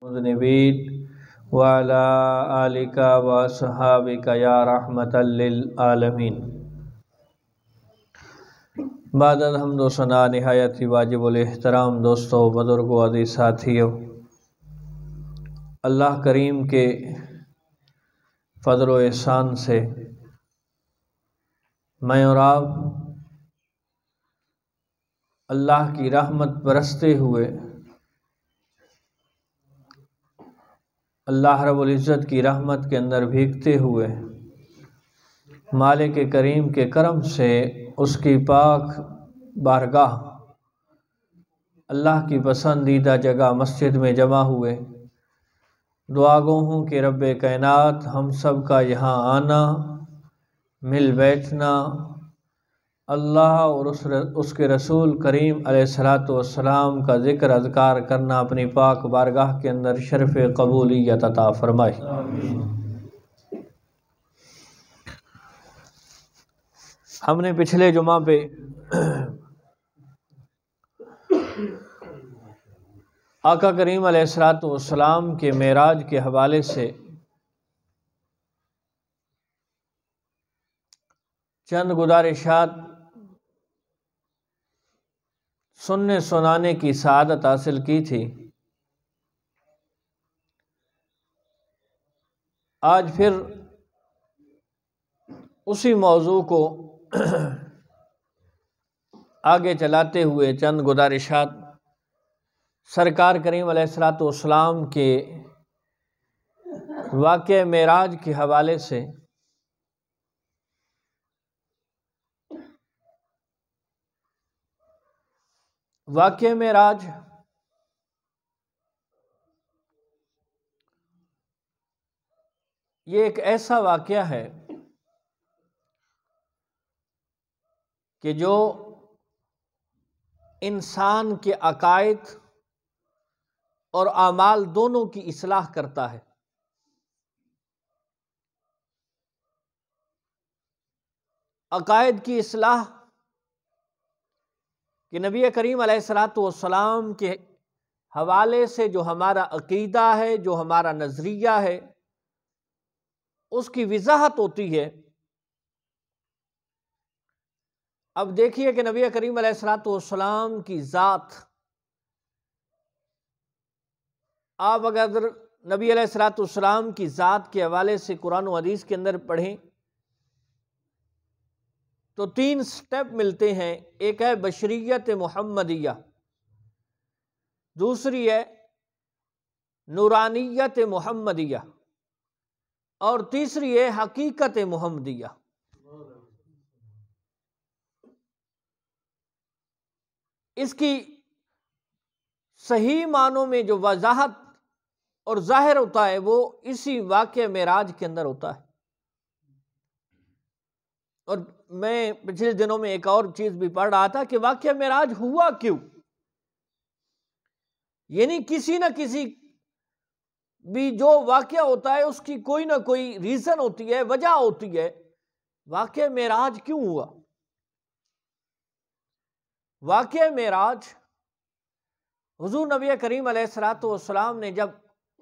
مذنبین وعلی آلک واصحابک یا رحمۃ للعالمین۔ بعد الحمد و ثنا نہایت ہی واجب الاحترام دوستو، بزرگو، عزیز ساتھیو، اللہ کریم کے فضل و احسان سے میں اور آپ اللہ کی رحمت برستے ہوئے، اللہ رب العزت کی رحمت کے اندر بھیگتے ہوئے، مالک کریم کے کرم سے اس کی پاک بارگاہ، اللہ کی پسندیدہ جگہ مسجد میں جمع ہوئے۔ دعا گو ہوں کہ رب کائنات ہم سب کا یہاں آنا، مل بیٹھنا، اللہ اور اس کے رسول کریم علیہ السلام کا ذکر اذکار کرنا اپنی پاک بارگاہ کے اندر شرف قبولیت عطا فرمائے۔ ہم نے پچھلے جمعہ پہ آقا کریم علیہ السلام کے معراج کے حوالے سے چند گزارشات سننے سنانے کی سعادت حاصل کی تھی۔ آج پھر اسی موضوع کو آگے چلاتے ہوئے چند گزارشات سرکار کریم علیہ السلام کے واقعہ معراج کے حوالے سے واقعہ معراج یہ ایک ایسا واقعہ ہے کہ جو انسان کے عقائد اور اعمال دونوں کی اصلاح کرتا ہے۔ عقائد کی اصلاح کہ نبی کریم علیہ السلام کے حوالے سے جو ہمارا عقیدہ ہے، جو ہمارا نظریہ ہے، اس کی وضاحت ہوتی ہے۔ اب دیکھیے کہ نبی کریم علیہ السلام کی ذات، آپ اگر نبی علیہ السلام کی ذات کے حوالے سے قرآن و حدیث کے اندر پڑھیں تو 3 سٹیپ ملتے ہیں۔ ایک ہے بشریت محمدیہ، دوسری ہے نورانیت محمدیہ، اور تیسری ہے حقیقت محمدیہ۔ اس کی صحیح معنوں میں جو وضاحت اور ظاہر ہوتا ہے وہ اسی واقعہ معراج کے اندر ہوتا ہے۔ اور میں پچھلے دنوں میں ایک اور چیز بھی پڑھ رہا تھا کہ واقعہ معراج ہوا کیوں، یعنی کسی نہ کسی بھی جو واقعہ ہوتا ہے اس کی کوئی نہ کوئی ریزن ہوتی ہے، وجہ ہوتی ہے۔ واقعہ معراج کیوں ہوا؟ واقعہ معراج حضور نبی کریم علیہ السلام نے جب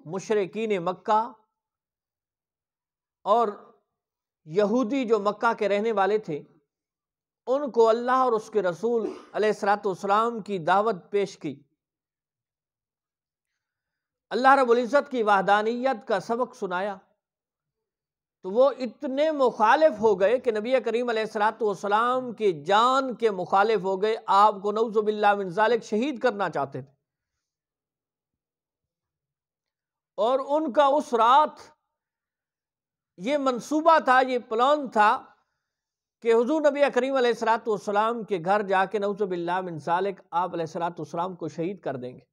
مشرکین مکہ اور یہودی جو مکہ کے رہنے والے تھے ان کو اللہ اور اس کے رسول علیہ السلام کی دعوت پیش کی، اللہ رب العزت کی وحدانیت کا سبق سنایا، تو وہ اتنے مخالف ہو گئے کہ نبی کریم علیہ السلام کی جان کے مخالف ہو گئے، آپ کو نعوذ باللہ من ذالک شہید کرنا چاہتے تھے۔ اور ان کا اس رات یہ منصوبہ تھا، یہ پلان تھا کہ حضور نبی کریم علیہ السلام کے گھر جا کے نعوذ باللہ من ذالک آپ علیہ السلام کو شہید کر دیں گے۔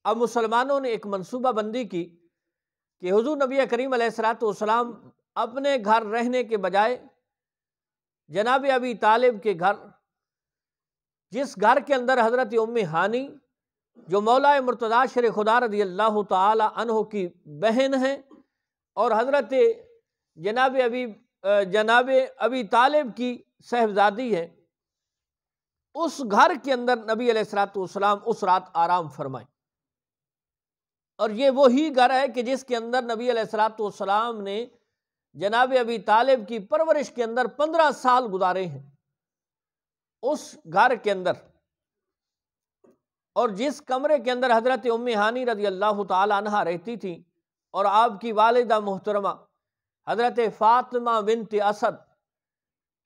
اب مسلمانوں نے ایک منصوبہ بندی کی کہ حضور نبی کریم علیہ السلام اپنے گھر رہنے کے بجائے جناب ابی طالب کے گھر، جس گھر کے اندر حضرت ام ہانی جو مولا مرتضیٰ شیر خدا رضی اللہ تعالی عنہ کی بہن ہیں اور حضرت جناب ابی طالب کی صاحبزادی ہے، اس گھر کے اندر نبی علیہ السلام اس رات آرام فرمائیں۔ اور یہ وہی گھر ہے کہ جس کے اندر نبی علیہ الصلوۃ والسلام نے جناب ابی طالب کی پرورش کے اندر 15 سال گزارے ہیں، اس گھر کے اندر، اور جس کمرے کے اندر حضرت ام ہانی رضی اللہ تعالی عنہ رہتی تھی اور آپ کی والدہ محترمہ حضرت فاطمہ بنت اسد،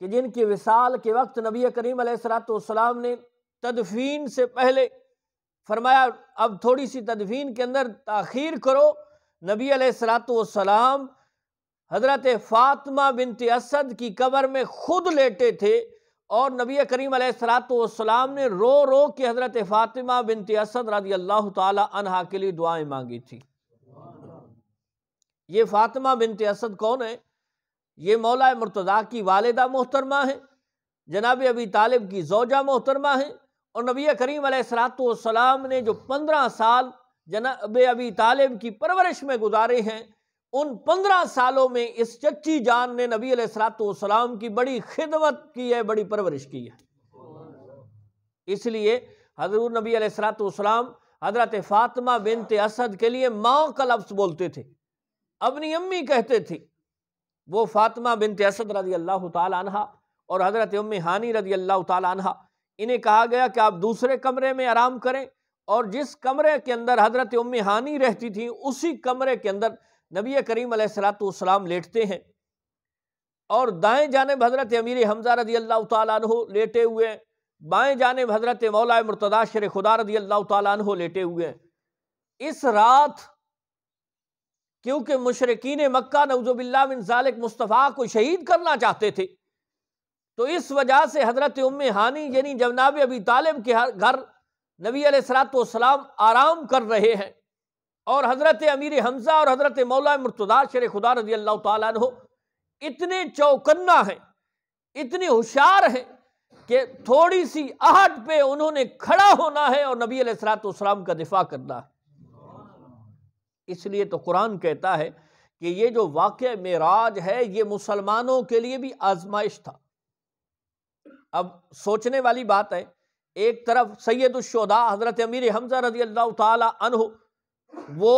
کہ جن کی وصال کے وقت نبی کریم علیہ الصلوۃ والسلام نے تدفین سے پہلے فرمایا اب تھوڑی سی تدفین کے اندر تاخیر کرو، نبی علیہ الصلوۃ والسلام حضرت فاطمہ بنت اسد کی قبر میں خود لیٹے تھے، اور نبی کریم علیہ الصلوۃ والسلام نے رو رو کے حضرت فاطمہ بنت اسد رضی اللہ تعالی عنہا کے لیے دعائیں مانگی تھی۔ یہ فاطمہ بنت اسد کون ہے؟ یہ مولا مرتضیٰ کی والدہ محترمہ ہیں، جناب ابی طالب کی زوجہ محترمہ ہیں، اور نبی کریم علیہ الصلوۃ والسلام نے جو 15 سال جناب ابی طالب کی پرورش میں گزارے ہیں، ان 15 سالوں میں اس چچی جان نے نبی علیہ الصلوۃ والسلام کی بڑی خدمت کی ہے، بڑی پرورش کی ہے۔ اس لیے حضور نبی علیہ الصلوۃ والسلام حضرت فاطمہ بنت اسد کے لیے ماں کا لفظ بولتے تھے، اپنی امی کہتے تھے۔ وہ فاطمہ بنت اسد رضی اللہ تعالی عنہ اور حضرت ام ہانی رضی اللہ تعالی عنہ، انہیں کہا گیا کہ آپ دوسرے کمرے میں آرام کریں، اور جس کمرے کے اندر حضرت ام ہانی رہتی تھی اسی کمرے کے اندر نبی کریم علیہ الصلوۃ والسلام لیٹتے ہیں، اور دائیں جانب حضرت امیر حمزہ رضی اللہ تعالیٰ عنہ لیٹے ہوئے ہیں، بائیں جانب حضرت مولا مرتضیٰ شیر خدا رضی اللہ تعالیٰ عنہ لیٹے ہوئے ہیں۔ اس رات کیونکہ مشرکین مکہ نعوذ باللہ من ذالک مصطفیٰ کو شہید کرنا چاہتے تھے، تو اس وجہ سے حضرت ام ہانی یعنی جناب ابی طالب کے گھر نبی علیہ الصلوۃ والسلام آرام کر رہے ہیں، اور حضرت امیر حمزہ اور حضرت مولا مرتضیٰ شیر خدا رضی اللہ تعالیٰ عنہ اتنے چوکنا ہیں، اتنے ہوشیار ہیں کہ تھوڑی سی آہٹ پہ انہوں نے کھڑا ہونا ہے اور نبی علیہ الصلوۃ والسلام کا دفاع کرنا ہے۔ اس لیے تو قرآن کہتا ہے کہ یہ جو واقعہ معراج ہے یہ مسلمانوں کے لیے بھی آزمائش تھا۔ اب سوچنے والی بات ہے، ایک طرف سید الشہداء حضرت امیر حمزہ رضی اللہ تعالی عنہ وہ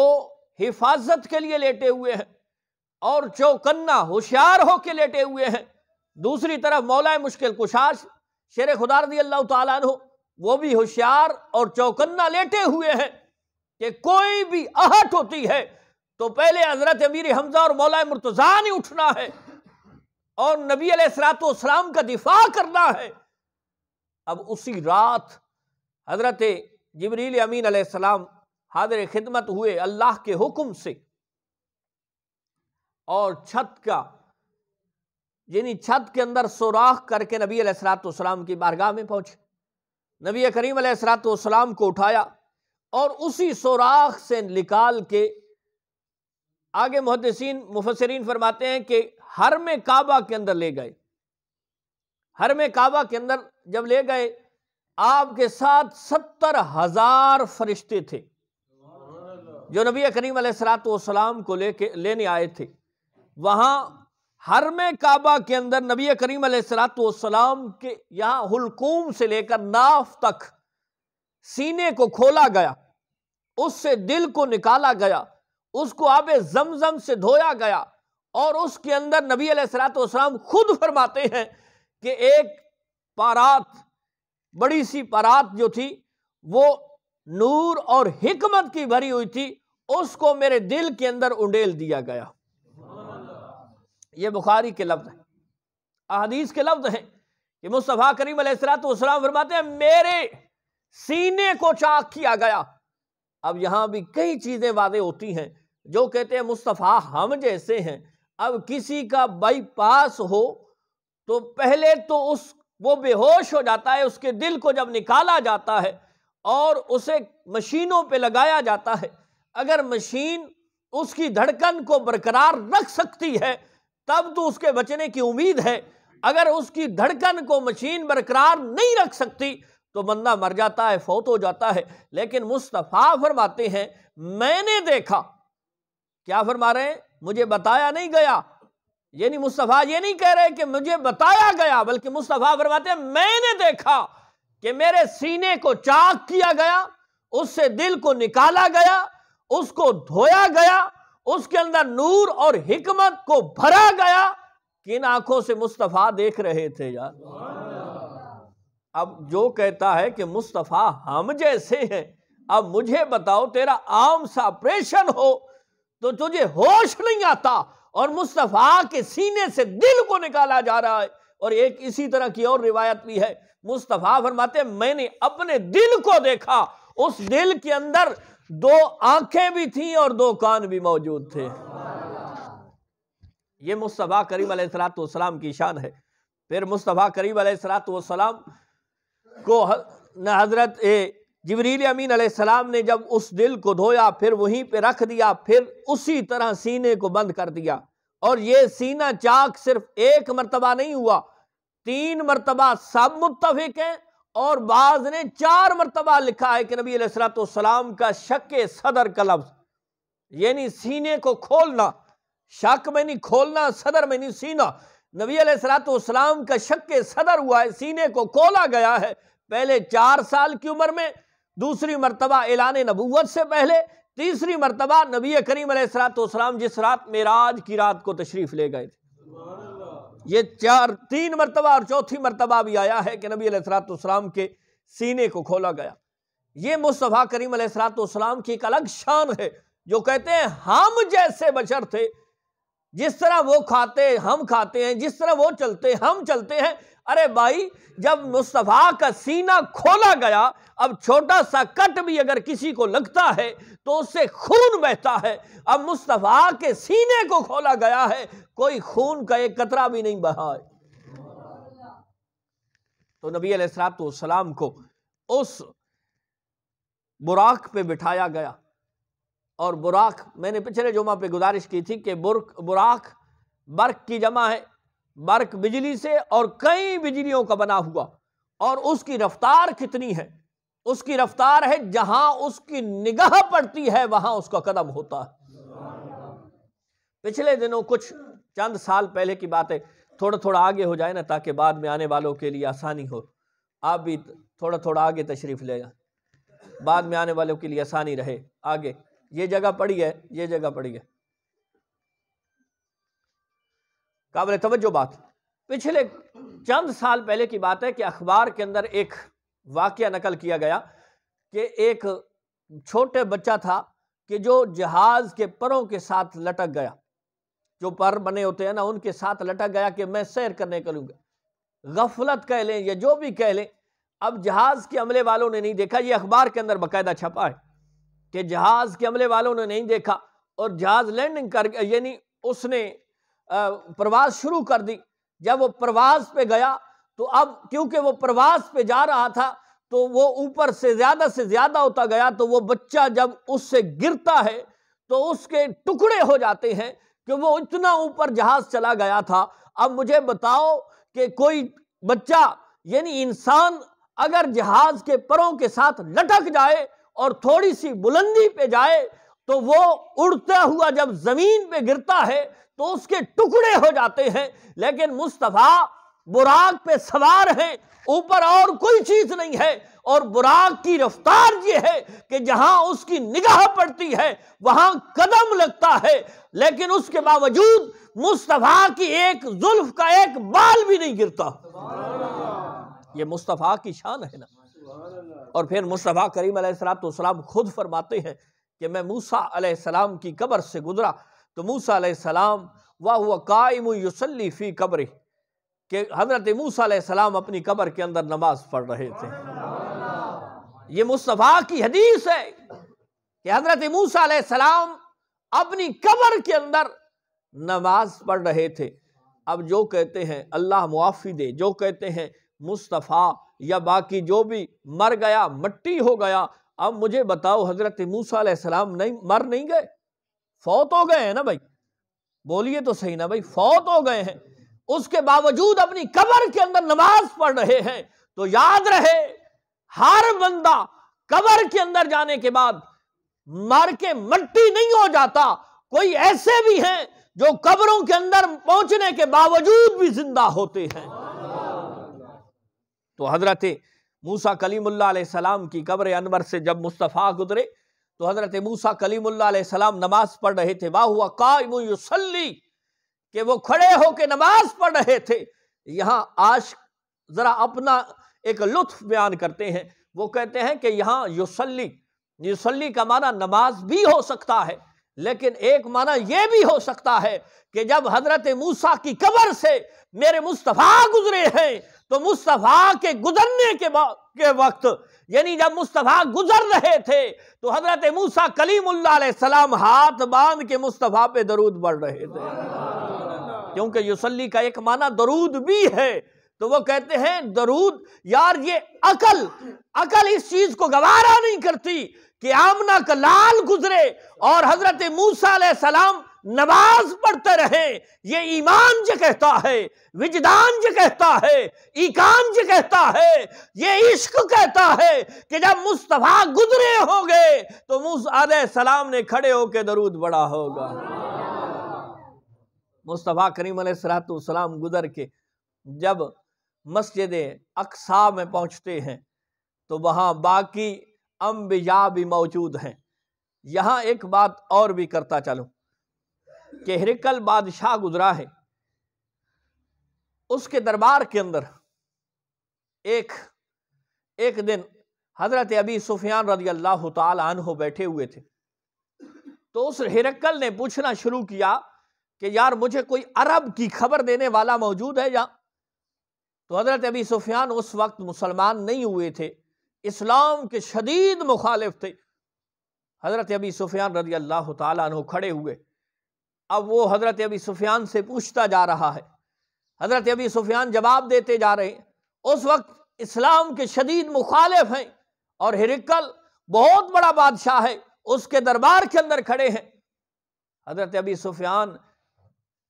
حفاظت کے لیے لیٹے ہوئے ہیں اور چوکنا ہوشیار ہو کے لیٹے ہوئے ہیں، دوسری طرف مولا مشکل کشاش شیر خدا رضی اللہ تعالیٰ عنہ وہ بھی ہوشیار اور چوکنا لیٹے ہوئے ہیں کہ کوئی بھی آہٹ ہوتی ہے تو پہلے حضرت امیر حمزہ اور مولا مرتضیٰ نے اٹھنا ہے اور نبی علیہ الصلوۃ والسلام کا دفاع کرنا ہے۔ اب اسی رات حضرت جبریل امین علیہ السلام حاضر خدمت ہوئے اللہ کے حکم سے، اور چھت کا یعنی چھت کے اندر سوراخ کر کے نبی علیہ الصلوۃ والسلام کی بارگاہ میں پہنچے، نبی کریم علیہ الصلوۃ والسلام کو اٹھایا اور اسی سوراخ سے نکال کے آگے محدثین مفسرین فرماتے ہیں کہ حرم کعبہ کے اندر لے گئے۔ حرم کعبہ کے اندر جب لے گئے، آپ کے ساتھ 70,000 فرشتے تھے جو نبی کریم علیہ الصلوۃ والسلام کو لینے آئے تھے۔ وہاں حرم کعبہ کے اندر نبی کریم علیہ الصلوۃ والسلام کے یہاں حلقوم سے لے کر ناف تک سینے کو کھولا گیا، اس سے دل کو نکالا گیا، اس کو آب زمزم سے دھویا گیا، اور اس کے اندر نبی علیہ الصلوۃ والسلام خود فرماتے ہیں کہ ایک پارات، بڑی سی پارات جو تھی وہ نور اور حکمت کی بھری ہوئی تھی، اس کو میرے دل کے اندر انڈیل دیا گیا۔ یہ بخاری کے لفظ ہیں، احادیث کے لفظ ہیں کہ مصطفیٰ کریم علیہ الصلوۃ والسلام فرماتے ہیں میرے سینے کو چاک کیا گیا۔ اب یہاں بھی کئی چیزیں واضح ہوتی ہیں، جو کہتے ہیں مصطفیٰ ہم جیسے ہیں، اب کسی کا بائی پاس ہو تو پہلے تو وہ بے ہوش ہو جاتا ہے، اس کے دل کو جب نکالا جاتا ہے اور اسے مشینوں پہ لگایا جاتا ہے، اگر مشین اس کی دھڑکن کو برقرار رکھ سکتی ہے تب تو اس کے بچنے کی امید ہے، اگر اس کی دھڑکن کو مشین برقرار نہیں رکھ سکتی تو بندہ مر جاتا ہے، فوت ہو جاتا ہے۔ لیکن مصطفیٰ فرماتے ہیں میں نے دیکھا، کیا فرما رہے ہیں؟ مجھے بتایا نہیں گیا، یعنی مصطفیٰ یہ نہیں کہہ رہے کہ مجھے بتایا گیا، بلکہ مصطفیٰ فرماتے ہیں میں نے دیکھا کہ میرے سینے کو چاک کیا گیا، اس سے دل کو نکالا گیا، اس کو دھویا گیا، اس کے اندر نور اور حکمت کو بھرا گیا. کن آنکھوں سے مصطفیٰ دیکھ رہے تھے یار. اب جو کہتا ہے کہ مصطفیٰ ہم جیسے ہیں، اب مجھے بتاؤ تیرا عام سا آپریشن ہو تو تجھے ہوش نہیں آتا، اور مصطفیٰ کے سینے سے دل کو نکالا جا رہا ہے. اور ایک اسی طرح کی اور روایت بھی ہے، مصطفیٰ فرماتے ہیں میں نے اپنے دل کو دیکھا، اس دل کے اندر 2 آنکھیں بھی تھیں اور 2 کان بھی موجود تھے. یہ مصطفیٰ کریم علیہ السلام کی شان ہے. پھر مصطفیٰ کریم علیہ السلام کو حضرت جبریل امین علیہ السلام نے جب اس دل کو دھویا، پھر وہیں پہ رکھ دیا، پھر اسی طرح سینے کو بند کر دیا. اور یہ سینہ چاک صرف 1 مرتبہ نہیں ہوا، 3 مرتبہ سب متفق ہیں، اور بعض نے 4 مرتبہ لکھا ہے کہ نبی علیہ السلام کا شق صدر کا لفظ، یعنی سینے کو کھولنا. شک میں نہیں کھولنا، صدر میں نہیں، سینہ. نبی علیہ السلام کا شق صدر ہوا ہے، سینے کو کھولا گیا ہے. پہلے 4 سال کی عمر میں، دوسری مرتبہ اعلان نبوت سے پہلے، تیسری مرتبہ نبی کریم علیہ السلام جس رات معراج کی رات کو تشریف لے گئے تھے. یہ 3 مرتبہ اور چوتھی مرتبہ بھی آیا ہے کہ نبی علیہ السلام کے سینے کو کھولا گیا. یہ مصطفیٰ کریم علیہ السلام کی ایک الگ شان ہے، جو کہتے ہیں ہم جیسے بشر تھے، جس طرح وہ کھاتے ہم کھاتے ہیں، جس طرح وہ چلتے ہم چلتے ہیں. ارے بھائی جب مصطفیٰ کا سینہ کھولا گیا، اب چھوٹا سا کٹ بھی اگر کسی کو لگتا ہے تو اس سے خون بہتا ہے. اب مصطفیٰ کے سینے کو کھولا گیا ہے، کوئی خون کا ایک قطرہ بھی نہیں بہا ہے. تو نبی علیہ السلام کو اس براق پہ بٹھایا گیا. اور براق، میں نے پچھلے جمعہ پہ گزارش کی تھی کہ براق برق کی جمع ہے، برق بجلی سے اور کئی بجلیوں کا بنا ہوا. اور اس کی رفتار کتنی ہے؟ اس کی رفتار ہے جہاں اس کی نگاہ پڑتی ہے وہاں اس کا قدم ہوتا ہے. پچھلے دنوں کچھ چند سال پہلے کی بات ہے، تھوڑا تھوڑا آگے ہو جائے نا تاکہ بعد میں آنے والوں کے لیے آسانی ہو. آپ بھی تھوڑا تھوڑا آگے تشریف لے جائیں، بعد میں آنے والوں کے لیے آسانی رہے. آگے یہ جگہ پڑی ہے، یہ جگہ پڑی ہے، قابل توجہ بات. پچھلے چند سال پہلے کی بات ہے کہ اخبار کے اندر ایک واقعہ نقل کیا گیا کہ ایک چھوٹے بچہ تھا کہ جو جہاز کے پروں کے ساتھ لٹک گیا، جو پر بنے ہوتے ہیں نا ان کے ساتھ لٹک گیا کہ میں سیر کرنے کروں گا. غفلت کہہ لیں یا جو بھی کہہ لیں، اب جہاز کے عملے والوں نے نہیں دیکھا. یہ اخبار کے اندر باقاعدہ چھپا ہے کہ جہاز کے عملے والوں نے نہیں دیکھا اور جہاز لینڈنگ کر یعنی اس نے پرواز شروع کر دی. جب وہ پرواز پہ گیا تو اب کیونکہ وہ پرواز پہ جا رہا تھا تو وہ اوپر سے زیادہ ہوتا گیا، تو وہ بچہ جب اس سے گرتا ہے تو اس کے ٹکڑے ہو جاتے ہیں کہ وہ اتنا اوپر جہاز چلا گیا تھا. اب مجھے بتاؤ کہ کوئی بچہ یعنی انسان اگر جہاز کے پروں کے ساتھ لٹک جائے اور تھوڑی سی بلندی پہ جائے تو وہ اڑتا ہوا جب زمین پہ گرتا ہے تو اس کے ٹکڑے ہو جاتے ہیں. لیکن مصطفیٰ براق پہ سوار ہیں، اوپر اور کوئی چیز نہیں ہے، اور براق کی رفتار یہ ہے کہ جہاں اس کی نگاہ پڑتی ہے وہاں قدم لگتا ہے. لیکن اس کے باوجود مصطفیٰ کی ایک زلف کا ایک بال بھی نہیں گرتا. یہ مصطفیٰ کی شان ہے نا. اور پھر مصطفیٰ کریم علیہ السلام خود فرماتے ہیں کہ میں موسیٰ علیہ السلام کی قبر سے گزرا تو موسیٰ علیہ السلام وَهُوَ قَائِمٌ يُصَلِّي فِي قَبْرِهِ، کہ حضرت موسیٰ علیہ السلام اپنی قبر کے اندر نماز پڑھ رہے تھے. یہ مصطفیٰ کی حدیث ہے کہ حضرت موسیٰ علیہ السلام اپنی قبر کے اندر نماز پڑھ رہے تھے. اب جو کہتے ہیں اللہ معافی دے، جو کہتے ہیں مصطفیٰ یا باقی جو بھی مر گیا مٹی ہو گیا، اب مجھے بتاؤ حضرت موسیٰ علیہ السلام مر نہیں گئے؟ فوت ہو گئے ہیں نا بھائی، بولیے تو صحیح نا بھائی، فوت ہو گئے ہیں. اس کے باوجود اپنی قبر کے اندر نماز پڑھ رہے ہیں. تو یاد رہے ہر بندہ قبر کے اندر جانے کے بعد مر کے مٹی نہیں ہو جاتا. کوئی ایسے بھی ہیں جو قبروں کے اندر پہنچنے کے باوجود بھی زندہ ہوتے ہیں. تو حضرت موسیٰ کلیم اللہ علیہ السلام کی قبر انور سے جب مصطفیٰ گزرے تو حضرت موسیٰ کلیم اللہ علیہ السلام نماز پڑھ رہے تھے، وَهُوَ قَائِمٌ يُصَلِّي، کہ وہ کھڑے ہو کے نماز پڑھ رہے تھے۔ یہاں عاشق ذرا اپنا ایک لطف بیان کرتے ہیں، وہ کہتے ہیں کہ یہاں یصلی کا معنی نماز بھی ہو سکتا ہے، لیکن ایک معنی یہ بھی ہو سکتا ہے کہ جب حضرت موسیٰ کی قبر سے میرے مصطفیٰ گزرے ہیں تو مصطفیٰ کے گزرنے کے وقت، یعنی جب مصطفیٰ گزر رہے تھے تو حضرت موسیٰ کلیم اللہ علیہ السلام ہاتھ باندھ کے مصطفیٰ پہ درود پڑھ رہے تھے، کیونکہ یصلی کا ایک معنی درود بھی ہے۔ تو وہ کہتے ہیں درود، یار یہ عقل اس چیز کو گوارا نہیں کرتی کہ آمنہ کا لال گزرے اور حضرت موسیٰ علیہ السلام نماز پڑھتے رہے۔ یہ ایمان جو کہتا ہے، وجدان جو کہتا ہے، ایقان جو کہتا ہے، یہ عشق کہتا ہے کہ جب مصطفیٰ گزرے ہوں گے تو موسیٰ علیہ السلام نے کھڑے ہو کے درود پڑھا ہوگا۔ مصطفیٰ کریم علیہ السلام گزر کے جب مسجد اقصیٰ میں پہنچتے ہیں تو وہاں باقی انبیاء بھی موجود ہیں۔ یہاں ایک بات اور بھی کرتا چلوں کہ ہرقل بادشاہ گزرا ہے، اس کے دربار کے اندر ایک دن حضرت ابی سفیان رضی اللہ تعالی عنہ بیٹھے ہوئے تھے، تو اس ہرقل نے پوچھنا شروع کیا کہ یار مجھے کوئی عرب کی خبر دینے والا موجود ہے یا؟ تو حضرت ابی سفیان اس وقت مسلمان نہیں ہوئے تھے، اسلام کے شدید مخالف تھے۔ حضرت ابی سفیان رضی اللہ تعالیٰ عنہ کھڑے ہوئے، اب وہ حضرت ابی سفیان سے پوچھتا جا رہا ہے، حضرت ابی سفیان جواب دیتے جا رہے ہیں۔ اس وقت اسلام کے شدید مخالف ہیں اور ہرقل بہت بڑا بادشاہ ہے، اس کے دربار کے اندر کھڑے ہیں۔ حضرت ابی سفیان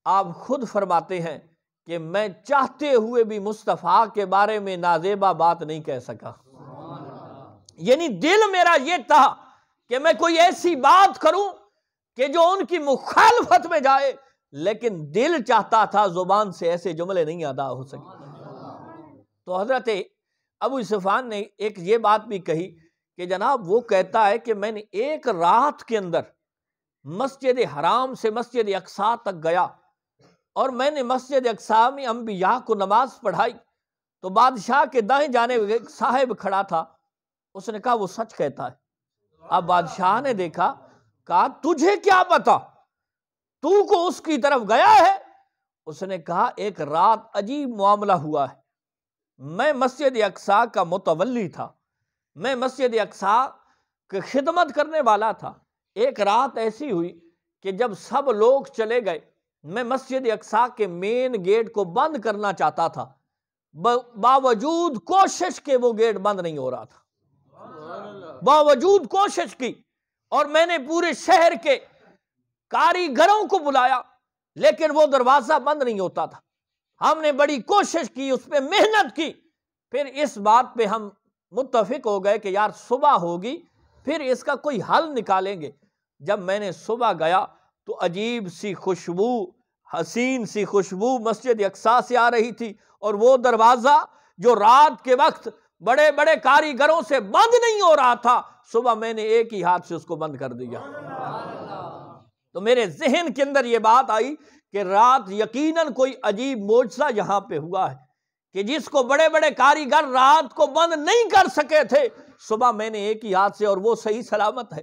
آپ خود فرماتے ہیں کہ میں چاہتے ہوئے بھی مصطفیٰ کے بارے میں نازیبا بات نہیں کہہ سکا، یعنی دل میرا یہ تھا کہ میں کوئی ایسی بات کروں کہ جو ان کی مخالفت میں جائے، لیکن دل چاہتا تھا زبان سے ایسے جملے نہیں ادا ہو سکے۔ تو حضرت ابو سفیان نے ایک یہ بات بھی کہی کہ جناب وہ کہتا ہے کہ میں نے ایک رات کے اندر مسجد حرام سے مسجد اقصیٰ تک گیا اور میں نے مسجد اقصیٰ میں انبیاء کو نماز پڑھائی، تو بادشاہ کے دائیں جانب ایک صاحب کھڑا تھا، اس نے کہا وہ سچ کہتا ہے۔ اب بادشاہ نے دیکھا، کہا تجھے کیا پتا، تو کو اس کی طرف گیا ہے؟ اس نے کہا ایک رات عجیب معاملہ ہوا ہے، میں مسجد اقصیٰ کا متولی تھا، میں مسجد اقصیٰ کی خدمت کرنے والا تھا۔ ایک رات ایسی ہوئی کہ جب سب لوگ چلے گئے، میں مسجد اقصیٰ کے مین گیٹ کو بند کرنا چاہتا تھا، باوجود کوشش کے وہ گیٹ بند نہیں ہو رہا تھا، باوجود کوشش کی، اور میں نے پورے شہر کے کاریگروں کو بلایا لیکن وہ دروازہ بند نہیں ہوتا تھا۔ ہم نے بڑی کوشش کی، اس پہ محنت کی، پھر اس بات پہ ہم متفق ہو گئے کہ یار صبح ہوگی پھر اس کا کوئی حل نکالیں گے۔ جب میں نے صبح گیا تو عجیب سی خوشبو، حسین سی خوشبو مسجد اقصیٰ سے آ رہی تھی، اور وہ دروازہ جو رات کے وقت بڑے بڑے کاریگروں سے بند نہیں ہو رہا تھا، صبح میں نے ایک ہی ہاتھ سے اس کو بند کر دیا۔ تو میرے ذہن کے اندر یہ بات آئی کہ رات یقیناً کوئی عجیب معجزہ یہاں پہ ہوا ہے کہ جس کو بڑے بڑے کاریگر رات کو بند نہیں کر سکے تھے، صبح میں نے ایک ہی ہاتھ سے، اور وہ صحیح سلامت ہے،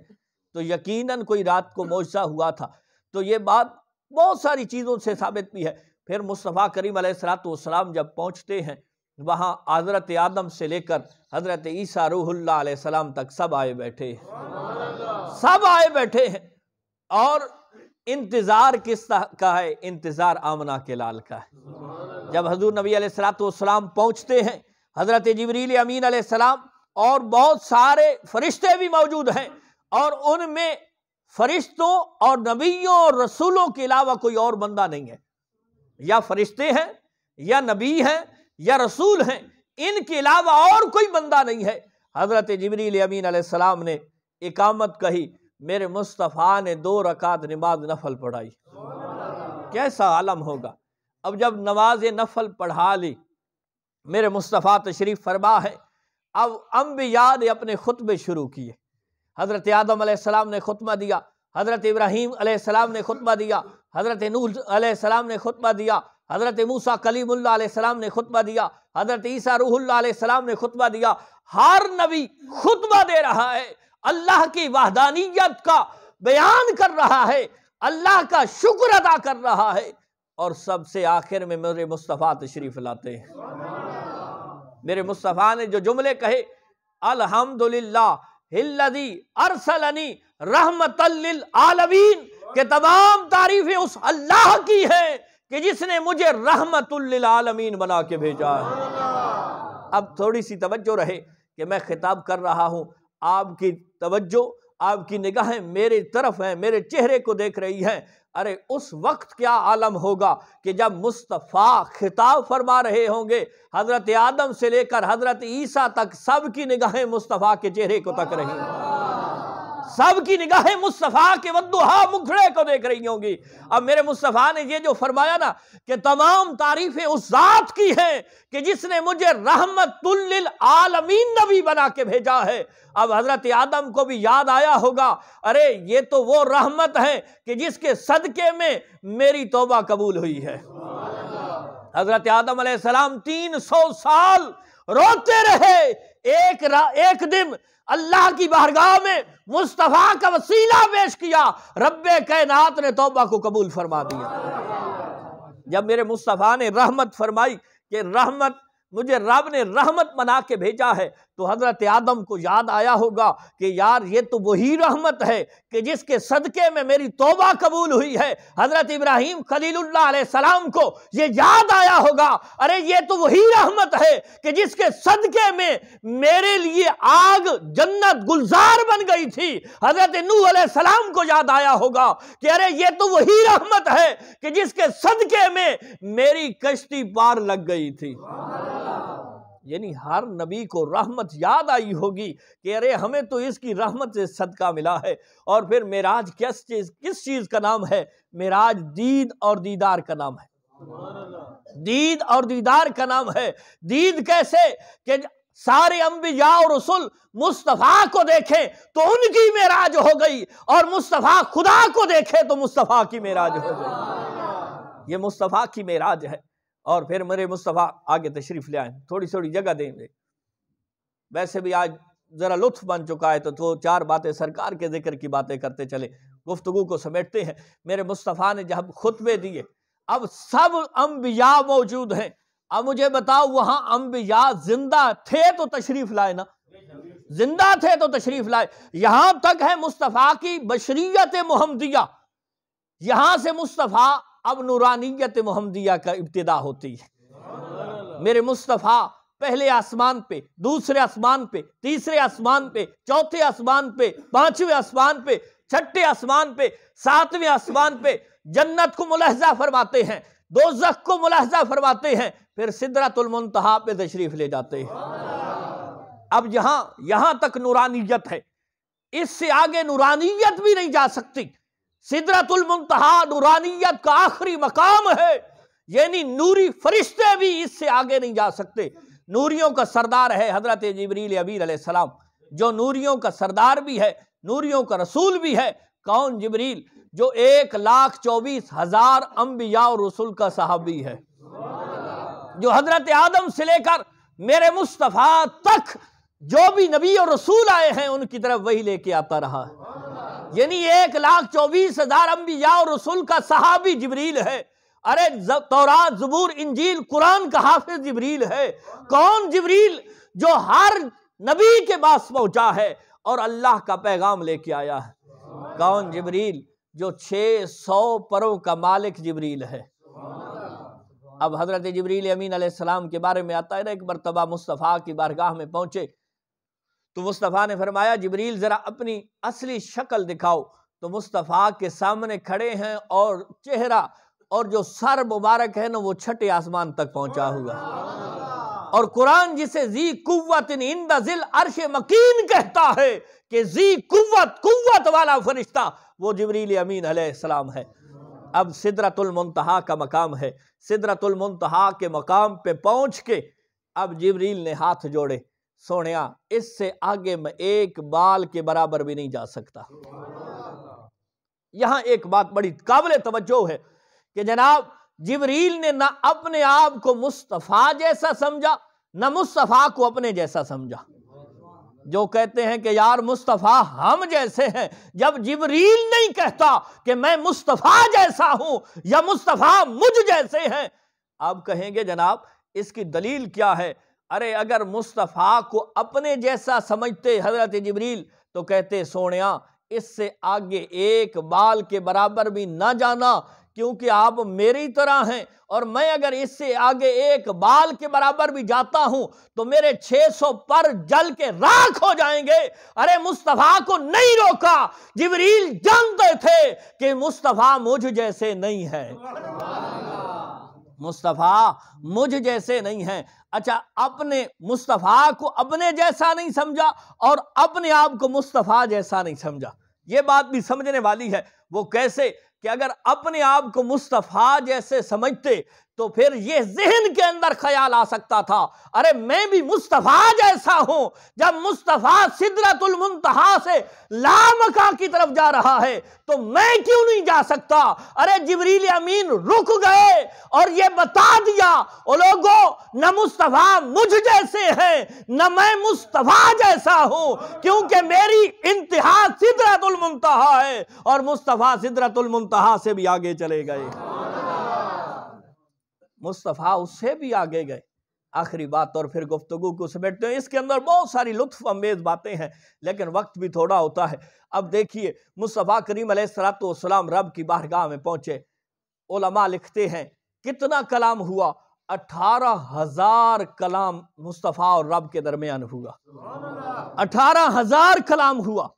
تو یقیناً کوئی رات کو معجزہ ہوا تھا۔ تو یہ بات بہت ساری چیزوں سے ثابت بھی ہے۔ پھر مصطفیٰ کریم علیہ السلام جب پہنچتے ہیں وہاں حضرت آدم سے لے کر حضرت عیسیٰ روح اللہ علیہ السلام تک سب آئے بیٹھے ہیں، سب آئے بیٹھے ہیں، اور انتظار کس کا ہے؟ انتظار آمنہ کے لال کا ہے۔ جب حضور نبی علیہ السلام پہنچتے ہیں، حضرت جبریل امین علیہ السلام اور بہت سارے فرشتے بھی موجود ہیں، اور ان میں فرشتوں اور نبیوں اور رسولوں کے علاوہ کوئی اور بندہ نہیں ہے، یا فرشتے ہیں یا نبی ہیں یا رسول ہیں، ان کے علاوہ اور کوئی بندہ نہیں ہے۔ حضرت جبریل امین علیہ السلام نے اقامت کہی، میرے مصطفیٰ نے 2 رکعت نماز نفل پڑھائی، کیسا عالم ہوگا۔ اب جب نماز نفل پڑھا لی، میرے مصطفیٰ تشریف فرما ہے، اب انبیاء نے اپنے خطبے شروع کیے۔ حضرت آدم علیہ السلام نے خطبہ دیا، حضرت ابراہیم علیہ السلام نے خطبہ دیا، حضرت نوح علیہ السلام نے خطبہ دیا، حضرت موسیٰ کلیم اللہ علیہ السلام نے خطبہ دیا، حضرت عیسیٰ روح اللہ علیہ السلام نے خطبہ دیا۔ ہر نبی خطبہ دے رہا ہے، اللہ کی وحدانیت کا بیان کر رہا ہے، اللہ کا شکر ادا کر رہا ہے، اور سب سے آخر میں میرے مصطفیٰ تشریف لاتے ہیں۔ میرے مصطفیٰ نے جو جملے کہے، الحمدللہ الذی ارسلنی رحمتا للعالمین، کہ تمام تعریفیں اس اللہ کی ہیں کہ جس نے مجھے رحمت للعالمین بنا کے بھیجا ہے۔ اب تھوڑی سی توجہ رہے کہ میں خطاب کر رہا ہوں، آپ کی توجہ، آپ کی نگاہیں میرے طرف ہیں، میرے چہرے کو دیکھ رہی ہیں۔ ارے اس وقت کیا عالم ہوگا کہ جب مصطفیٰ خطاب فرما رہے ہوں گے، حضرت آدم سے لے کر حضرت عیسیٰ تک سب کی نگاہیں مصطفیٰ کے چہرے کو تک رہی ہیں، سب کی نگاہیں مصطفیٰ کے والضحیٰ مکھڑے کو دیکھ رہی ہوں گی۔ اب میرے مصطفیٰ نے یہ جو فرمایا نا کہ تمام تعریفیں اس ذات کی ہیں کہ جس نے مجھے رحمت للعالمین نبی بنا کے بھیجا ہے، اب حضرت آدم کو بھی یاد آیا ہوگا، ارے یہ تو وہ رحمت ہے کہ جس کے صدقے میں میری توبہ قبول ہوئی ہے۔ حضرت آدم علیہ السلام 300 سال روتے رہے، ایک دن اللہ کی بارگاہ میں مصطفیٰ کا وسیلہ پیش کیا، رب کائنات نے توبہ کو قبول فرما دیا۔ جب میرے مصطفیٰ نے رحمت فرمائی کہ رحمت، مجھے رب نے رحمت بنا کے بھیجا ہے، تو حضرت آدم کو یاد آیا ہوگا کہ یار یہ تو وہی رحمت ہے کہ جس کے صدقے میں میری توبہ قبول ہوئی ہے۔ حضرت ابراہیم خلیل اللہ علیہ السلام کو یہ یاد آیا ہوگا، ارے یہ تو وہی رحمت ہے کہ جس کے صدقے میں میرے لیے آگ جنت گلزار بن گئی تھی۔ حضرت نوح علیہ السلام کو یاد آیا ہوگا کہ ارے یہ تو وہی رحمت ہے کہ جس کے صدقے میں میری کشتی پار لگ گئی تھی۔ یعنی ہر نبی کو رحمت یاد آئی ہوگی کہ ارے ہمیں تو اس کی رحمت سے صدقہ ملا ہے۔ اور پھر معراج کس چیز کا نام ہے؟ معراج دید اور دیدار کا نام ہے، دید اور دیدار کا نام ہے۔ دید کیسے کہ سارے انبیاء اور رسول مصطفیٰ کو دیکھیں تو ان کی معراج ہو گئی، اور مصطفیٰ خدا کو دیکھے تو مصطفیٰ کی معراج ہو گئی۔ یہ مصطفیٰ کی معراج ہے۔ اور پھر میرے مصطفیٰ آگے تشریف لے آئیں، تھوڑی جگہ دیں گے۔ ویسے بھی آج ذرا لطف بن چکا ہے تو 4 باتیں سرکار کے ذکر کی باتیں کرتے چلے، گفتگو کو سمیٹتے ہیں۔ میرے مصطفیٰ نے جب خطبے دیے، اب سب انبیاء موجود ہیں، اب مجھے بتاؤ وہاں انبیاء زندہ تھے تو تشریف لائے نا، زندہ تھے تو تشریف لائے۔ یہاں تک ہے مصطفیٰ کی بشریت محمدیہ، یہاں سے مصطفیٰ اب نورانیت محمدیہ کا ابتدا ہوتی ہے۔ میرے مصطفیٰ پہلے آسمان پہ، دوسرے آسمان پہ، تیسرے آسمان پہ، چوتھے آسمان پہ، 5ویں آسمان پہ، 6ٹھے آسمان پہ، 7ویں آسمان پہ جنت کو ملاحظہ فرماتے ہیں، دوزخ کو ملاحظہ فرماتے ہیں، پھر سدرۃ المنتہا پہ تشریف لے جاتے ہیں۔ اب یہاں تک نورانیت ہے، اس سے آگے نورانیت بھی نہیں جا سکتی۔ سدرۃ المنتہا نورانیت کا آخری مقام ہے، یعنی نوری فرشتے بھی اس سے آگے نہیں جا سکتے۔ نوریوں کا سردار ہے حضرت جبریل امین علیہ السلام، جو نوریوں کا سردار بھی ہے، نوریوں کا رسول بھی ہے۔ کون؟ جبریل، جو 1,24,000 انبیاء اور رسول کا صحابی ہے، جو حضرت آدم سے لے کر میرے مصطفیٰ تک جو بھی نبی اور رسول آئے ہیں ان کی طرف وہی لے کے آتا رہا ہے۔ یعنی 1,24,000 انبیاء اور رسول کا صحابی جبریل ہے۔ ارے تورات، زبور، انجیل، قرآن کا حافظ جبریل ہے۔ کون جبریل؟ جو ہر نبی کے پاس پہنچا ہے اور اللہ کا پیغام لے کے آیا ہے۔ کون جبریل؟ جو 600 پروں کا مالک جبریل ہے۔ اب حضرت جبریل امین علیہ السلام کے بارے میں آتا ہے نا، ایک مرتبہ مصطفیٰ کی بارگاہ میں پہنچے تو مصطفیٰ نے فرمایا جبریل ذرا اپنی اصلی شکل دکھاؤ، تو مصطفیٰ کے سامنے کھڑے ہیں اور چہرہ اور جو سر مبارک ہے نا وہ 6ٹھے آسمان تک پہنچا ہوا، اور قرآن جسے ذی قوت عند ذی العرش مکین کہتا ہے کہ ذی قوت والا فرشتہ وہ جبریل امین علیہ السلام ہے۔ اب سدرۃ المنتہا کا مقام ہے، سدرۃ المنتہا کے مقام پہ پہنچ کے اب جبریل نے ہاتھ جوڑے، سونیا اس سے آگے میں ایک بال کے برابر بھی نہیں جا سکتا۔ یہاں ایک بات بڑی قابل توجہ ہے کہ جناب جبریل نے نہ اپنے آپ کو مصطفیٰ جیسا سمجھا نہ مصطفیٰ کو اپنے جیسا سمجھا۔ جو کہتے ہیں کہ یار مصطفیٰ ہم جیسے ہیں، جب جبریل نہیں کہتا کہ میں مصطفیٰ جیسا ہوں یا مصطفیٰ مجھ جیسے ہیں، آپ کہیں گے جناب اس کی دلیل کیا ہے؟ ارے اگر مصطفیٰ کو اپنے جیسا سمجھتے حضرت جبریل تو کہتے سونیا اس سے آگے ایک بال کے برابر بھی نہ جانا، کیونکہ آپ میری طرح ہیں، اور میں اگر اس سے آگے ایک بال کے برابر بھی جاتا ہوں تو میرے 600 پر جل کے راکھ ہو جائیں گے۔ ارے مصطفیٰ کو نہیں روکا، جبریل جانتے تھے کہ مصطفیٰ مجھ جیسے نہیں ہے، مصطفیٰ مجھ جیسے نہیں ہیں۔ اچھا اپنے مصطفیٰ کو اپنے جیسا نہیں سمجھا اور اپنے آپ کو مصطفیٰ جیسا نہیں سمجھا، یہ بات بھی سمجھنے والی ہے۔ وہ کیسے کہ اگر اپنے آپ کو مصطفیٰ جیسے سمجھتے تو پھر یہ ذہن کے اندر خیال آ سکتا تھا ارے میں بھی مصطفیٰ جیسا ہوں۔ جب مصطفیٰ سدرۃ المنتہا سے لامکاں کی طرف جا رہا ہے تو میں کیوں نہیں جا سکتا؟ ارے جبریل امین رک گئے اور یہ بتا دیا او لوگوں نہ مصطفیٰ مجھ جیسے ہیں نہ میں مصطفیٰ جیسا ہوں، کیونکہ میری انتہا سدرۃ المنتہا ہے اور مصطفیٰ سدرۃ المنتہا سے بھی آگے چلے گئے، مصطفیٰ اس سے بھی آگے گئے۔ آخری بات اور پھر گفتگو کو سمیٹتے ہیں، اس کے اندر بہت ساری لطف امیز باتیں ہیں لیکن وقت بھی تھوڑا ہوتا ہے۔ اب دیکھیے مصطفیٰ کریم علیہ السلام رب کی بارگاہ میں پہنچے، علماء لکھتے ہیں کتنا کلام ہوا؟ 18,000 کلام مصطفیٰ اور رب کے درمیان ہوا، 18,000 کلام ہوا،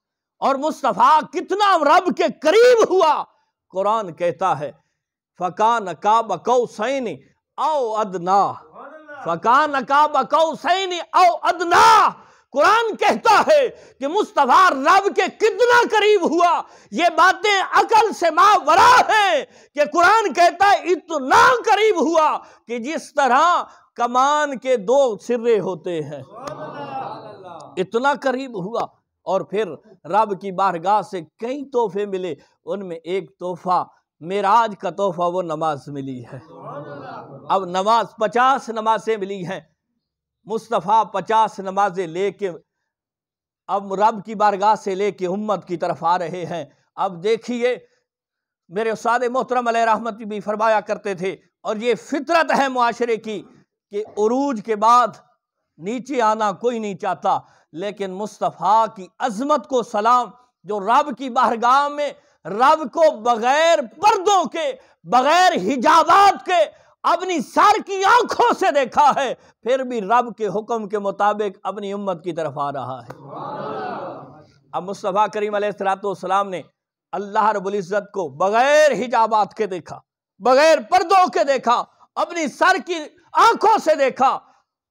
اور مصطفیٰ کتنا رب کے قریب ہوا؟ قرآن کہتا ہے فَكَانَ قَابَ قَوْسَيْنِ أَوْ أَدْنَىٰ، فَكَانَ قَابَ قَوْسَيْنِ أَوْ أَدْنَىٰ۔ قرآن کہتا ہے کہ مصطفیٰ رب کے کتنا قریب ہوا۔ یہ باتیں عقل سے ماورا ہیں کہ قرآن کہتا ہے اتنا قریب ہوا کہ جس طرح کمان کے 2 سرے ہوتے ہیں، اتنا قریب ہوا۔ اور پھر رب کی بارگاہ سے کئی تحفے ملے، ان میں ایک تحفہ معراج کا تحفہ وہ نماز ملی ہے۔ اب نماز 50 نمازیں ملی ہیں، مصطفیٰ 50 نمازیں لے کے اب رب کی بارگاہ سے لے کے امت کی طرف آ رہے ہیں۔ اب دیکھیے میرے استاد محترم علیہ رحمت بھی فرمایا کرتے تھے، اور یہ فطرت ہے معاشرے کی کہ عروج کے بعد نیچے آنا کوئی نہیں چاہتا، لیکن مصطفیٰ کی عظمت کو سلام، جو رب کی بارگاہ میں رب کو بغیر پردوں کے بغیر حجابات کے اپنی سر کی آنکھوں سے دیکھا ہے، پھر بھی رب کے حکم کے مطابق اپنی امت کی طرف آ رہا ہے۔ اب مصطفیٰ کریم علیہ السلام نے اللہ رب العزت کو بغیر حجابات کے دیکھا، بغیر پردوں کے دیکھا، اپنی سر کی آنکھوں سے دیکھا۔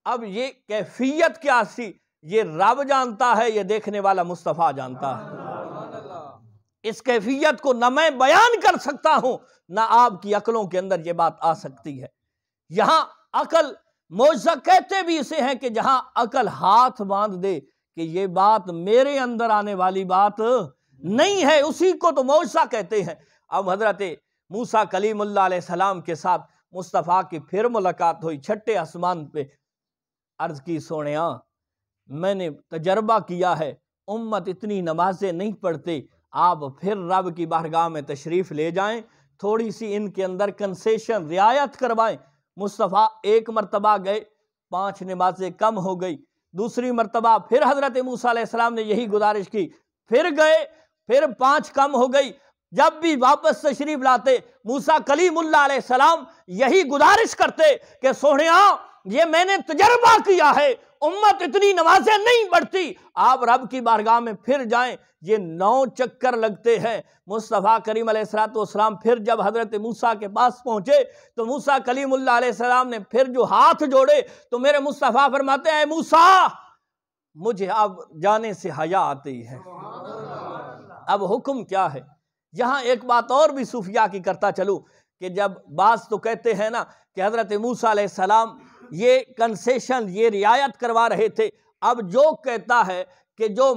اب یہ کیفیت کیا سی یہ رب جانتا ہے، یہ دیکھنے والا مصطفیٰ جانتا ہے۔ اس کیفیت کو نہ میں بیان کر سکتا ہوں نہ آپ کی عقلوں کے اندر یہ بات آ سکتی ہے۔ یہاں عقل معجزہ کہتے بھی اسے ہیں کہ جہاں عقل ہاتھ باندھ دے کہ یہ بات میرے اندر آنے والی بات نہیں ہے، اسی کو تو معجزہ کہتے ہیں۔ اب حضرت موسیٰ کلیم اللہ علیہ السلام کے ساتھ مصطفیٰ کی پھر ملاقات ہوئی چھٹے آسمان پہ۔ عرض کی سونیا میں نے تجربہ کیا ہے، امت اتنی نمازیں نہیں پڑھتے، آپ پھر رب کی بارگاہ میں تشریف لے جائیں، تھوڑی سی ان کے اندر کنسیشن رعایت کروائیں۔ مصطفیٰ ایک مرتبہ گئے، 5 نمازیں کم ہو گئی، دوسری مرتبہ پھر حضرت موسیٰ علیہ السلام نے یہی گزارش کی، پھر گئے، پھر 5 کم ہو گئی۔ جب بھی واپس تشریف لاتے موسیٰ کلیم اللہ علیہ السلام یہی گزارش کرتے کہ سونیا یہ میں نے تجربہ کیا ہے، امت اتنی نمازیں نہیں پڑھتی، آپ رب کی بارگاہ میں پھر جائیں۔ یہ 9 چکر لگتے ہیں۔ مصطفیٰ کریم علیہ السلام پھر جب حضرت موسیٰ کے پاس پہنچے تو موسیٰ کلیم اللہ علیہ السلام نے پھر جو ہاتھ جوڑے تو میرے مصطفیٰ فرماتے ہیں اے موسیٰ مجھے اب جانے سے حیا آتی ہے۔ اب حکم کیا ہے؟ یہاں ایک بات اور بھی صوفیاء کی کرتا چلوں کہ جب بعض تو کہتے ہیں نا کہ حضرت موسیٰ علیہ السلام یہ کنسیشن یہ رعایت کروا رہے تھے، اب جو کہتا ہے کہ جو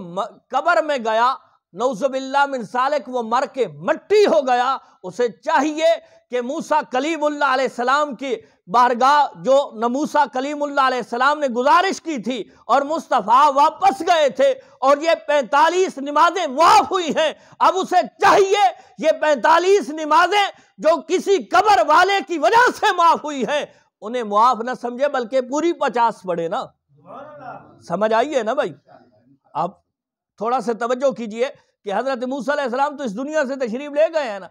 قبر میں گیا نعوذ باللہ من ذالک وہ مر کے مٹی ہو گیا، اسے چاہیے کہ موسیٰ کلیم اللہ علیہ السلام کی بارگاہ جو موسیٰ کلیم اللہ علیہ السلام نے گزارش کی تھی اور مصطفیٰ واپس گئے تھے اور یہ 45 نمازیں معاف ہوئی ہیں، اب اسے چاہیے یہ 45 نمازیں جو کسی قبر والے کی وجہ سے معاف ہوئی ہیں انہیں معاف نہ سمجھے بلکہ پوری 50 پڑھے نا۔ سمجھ آئیے نا بھائی؟ اب تھوڑا سے توجہ کیجئے کہ حضرت موسیٰ علیہ السلام تو اس دنیا سے تشریف لے گئے ہیں نا،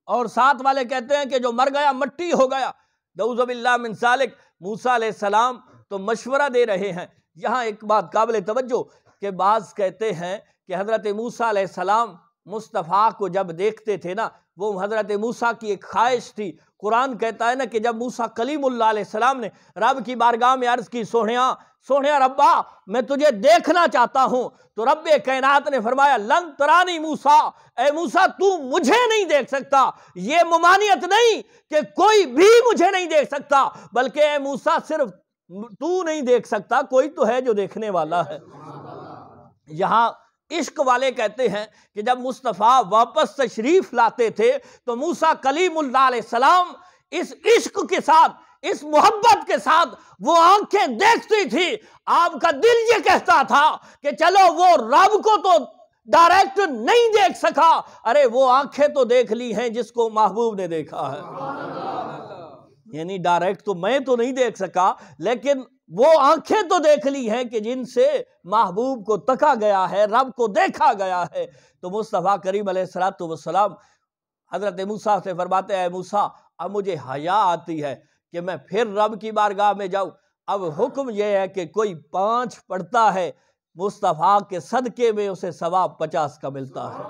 اور ساتھ والے کہتے ہیں کہ جو مر گیا مٹی ہو گیا، نعوذ باللہ من ذالک۔ موسیٰ علیہ السلام تو مشورہ دے رہے ہیں۔ یہاں ایک بات قابل توجہ کہ بعض کہتے ہیں کہ حضرت موسیٰ علیہ السلام مصطفیٰ کو جب دیکھتے تھے نا، وہ حضرت موسیٰ کی ایک خواہش تھی۔ قرآن کہتا ہے نا کہ جب موسیٰ کلیم اللہ علیہ السلام نے رب کی بارگاہ میں عرض کی، سوہنیا ربا میں تجھے دیکھنا چاہتا ہوں، تو رب کائنات نے فرمایا لن ترانی موسیٰ، اے موسیٰ تو مجھے نہیں دیکھ سکتا۔ یہ ممانعت نہیں کہ کوئی بھی مجھے نہیں دیکھ سکتا، بلکہ اے موسیٰ صرف تو نہیں دیکھ سکتا، کوئی تو ہے جو دیکھنے والا ہے۔ یہاں عشق والے کہتے ہیں کہ جب مصطفیٰ واپس تشریف لاتے تھے تو موسیٰ کلیم اللہ علیہ السلام اس عشق کے ساتھ، اس محبت کے ساتھ وہ آنکھیں دیکھتی تھی، آپ کا دل یہ کہتا تھا کہ چلو وہ رب کو تو ڈائریکٹ نہیں دیکھ سکا، ارے وہ آنکھیں تو دیکھ لی ہیں جس کو محبوب نے دیکھا ہے۔ یعنی ڈائریکٹ تو میں تو نہیں دیکھ سکا، لیکن وہ آنکھیں تو دیکھ لی ہیں کہ جن سے محبوب کو تکا گیا ہے، رب کو دیکھا گیا ہے۔ تو مصطفیٰ کریم علیہ السلام حضرت موسیٰ سے فرماتے ہیں، اے موسیٰ اب مجھے حیا آتی ہے کہ میں پھر رب کی بارگاہ میں جاؤں۔ اب حکم یہ ہے کہ کوئی 5 پڑھتا ہے مصطفیٰ کے صدقے میں اسے ثواب 50 کا ملتا ہے۔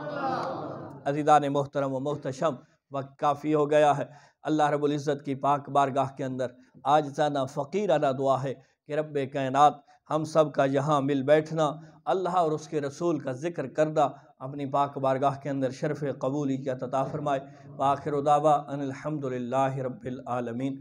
عزیزان محترم و محتشم، وقت کافی ہو گیا ہے۔ اللہ رب العزت کی پاک بارگاہ کے اندر عاجزانہ فقیرانہ دعا ہے کہ رب کائنات ہم سب کا یہاں مل بیٹھنا، اللہ اور اس کے رسول کا ذکر کرنا اپنی پاک بارگاہ کے اندر شرف قبولیت عطا فرمائے۔ وآخر دعوانا ان الحمدللہ رب العالمین۔